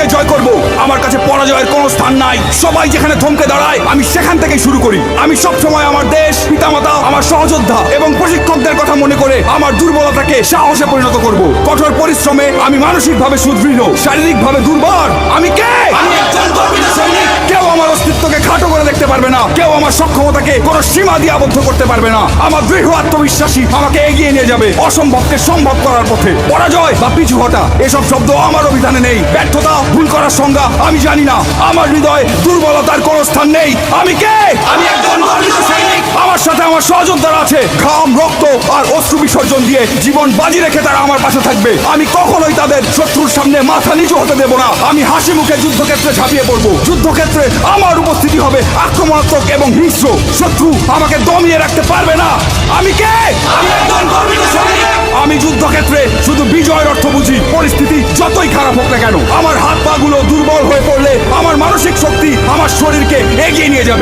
সবাইকে জয় করব। আমার কাছে পরাজয়ের কোনো স্থান নাই। সবাই যেখানে থমকে দাঁড়ায় আমি সেখান থেকে শুরু করি। আমি সবসময় আমার দেশ, পিতামাতা, আমার সহযোদ্ধা এবং প্রশিক্ষকদের কথা মনে করে আমার দুর্বলতাকে সাহসে পরিণত করব। কঠোর পরিশ্রমে আমি মানসিকভাবে সুদৃঢ়, শারীরিকভাবে দুর্বল। আমি কে? আমি একজন গর্বিত সৈনিক। কেউ আমার অস্তিত্বকে খাটো করে দেখতে পারবে না। কেউ আমার সক্ষমতাকে কোনো সীমা দিয়ে আবদ্ধ করতে পারবে না। আমার দৃঢ় আত্মবিশ্বাসী আমাকে এগিয়ে নিয়ে যাবে অসম্ভবকে সম্ভব করার পথে। পরাজয় বা পিছু হটা এসব শব্দ আমার অভিধানে নেই। ব্যর্থতা, ভুল করার সংজ্ঞা আমি জানি না। আমার হৃদয়ে দুর্বলতার কোনো স্থান নেই। আমি কে? আমি একজন গর্বিত সৈনিক। আমার সাথে আমার সহযোদ্ধারা আছে। ঘাম, রক্ত আর অশ্রু বিসর্জন দিয়ে জীবন বাজি রেখে তারা আমার পাশে থাকবে। আমি কখনোই তাদের শত্রুর সামনে মাথা নিচু হতে দেব না। আমি হাসি মুখে যুদ্ধক্ষেত্রে ঝাঁপিয়ে পড়বো। যুদ্ধক্ষেত্রে আমার উপস্থিতি হবে আক্রমণাত্মক এবং হিংস্র। শত্রু আমাকে দমিয়ে রাখতে পারবে না। আমি কে? আমি একজন গর্বিত সৈনিক। আমি যুদ্ধক্ষেত্রে শুধু বিজয়ের অর্থ বুঝি। পরিস্থিতি যতই খারাপ হোক না কেন, আমার হাত পা গুলো দুর্বল হয়ে পড়লে আমার মানসিক শক্তি আমার শরীরকে এগিয়ে নিয়ে যাবে।